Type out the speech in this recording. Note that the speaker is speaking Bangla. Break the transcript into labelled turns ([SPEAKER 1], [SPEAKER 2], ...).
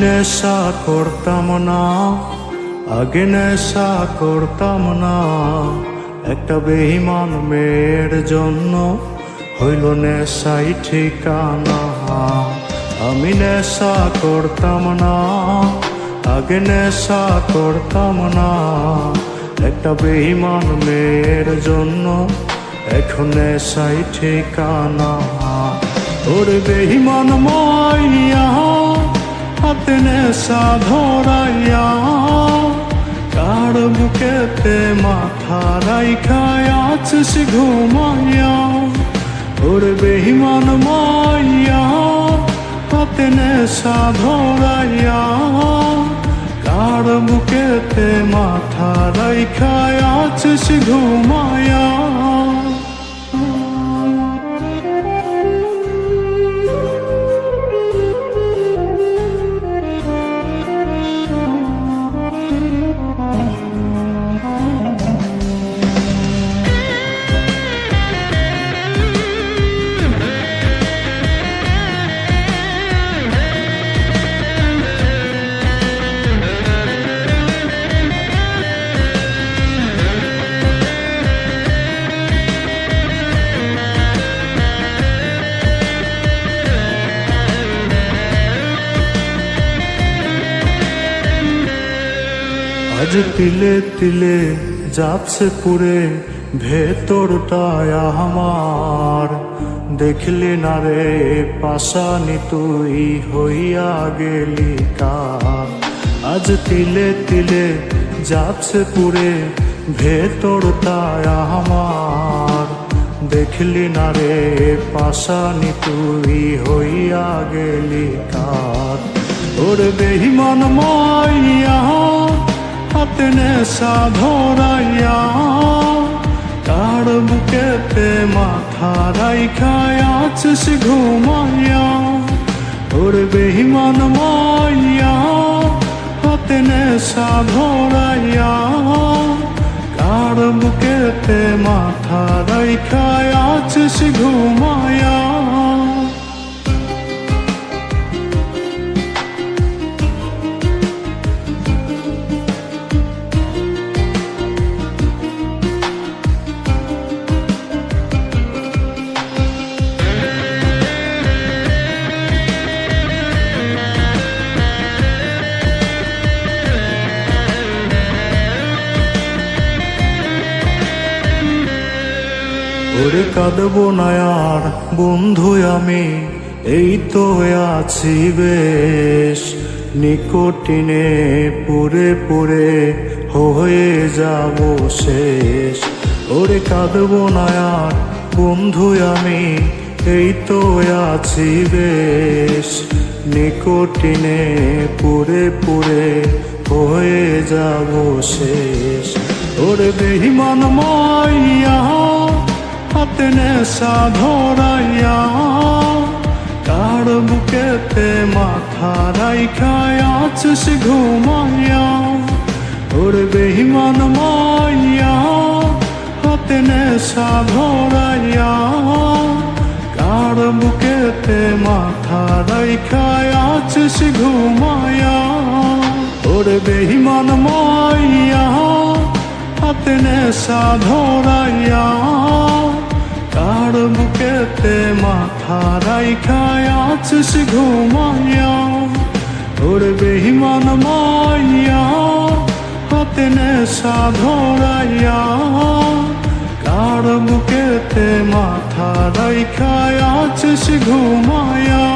[SPEAKER 1] নেশা করতাম না, আগে নেশা করতাম না। একটা বেঈমান মেয়ের জন্য হইল নেশাই ঠিকানা। আমি নেশা করতাম না, আগে নেশা করতাম না। একটা বেঈমান মেয়ের জন্য এখন নেশাই ঠিকানা। ওরে বেঈমান মাইয়া হাতে নেশা ধরাইয়া, কার বুকেতে মাথা রাইখায় আছিস ঘুমাইয়া। ওরে বেঈমান মাইয়া হাতে নেশা ধরাইয়া, কার বুকেতে মাথা রাইখায় আছিস ঘুমাইয়া। আজ তিলে তিলে যাচ্ছে পুরে ভেতরটায় আমার। দেখলি না রে পাশানি তুই হইয়া গেলি কার। আজ তিলে তিলে যাচ্ছে পুরে ভেতরটায় আমার। দেখলি না রে পাশানি তুই হইয়া গেলি কার। ওরে বেঈমান মাইয়া হাতে নেশা ধরাইয়া, কার বুকেতে মাথা রাইখায় আছিস ঘুমাইয়া। ওরে বেঈমান মাইয়া হাতে নেশা ধরাইয়া, কার বুকেতে মাথা রাইখায় আছিস ঘুমাইয়া। ওরে কাঁদবো না আর বন্ধু আমি, এই তো আছি বেশ। নিকোটিনে পুরে পুরে হয়ে যাব শেষ। ওরে কাঁদবো না আর বন্ধু আমি, এই তো আছি বেশ। নিকোটিনে পুরে পুরে হয়ে যাব শেষ। ওরে বেঈমান মাইয়া হাতে নেশা ধরাইয়া, কার বুকেতে মাথা রাইখায় আছিস ঘুমাইয়া। ওরে বেঈমান মাইয়া হাতে নেশা ধরাইয়া, কার বুকেতে মাথা রাইখায় আছিস ঘুমাইয়া। ওরে বেঈমান মাইয়া হাতে নেশা ধরাইয়া, কার বুকেতে মাথা রাইখায় আছিস ঘুমাইয়া। ওরে বেঈমান মাইয়া হাতে নেশা ধরাইয়া, কার বুকেতে মাথা রাইখায় আছিস ঘুমাইয়া।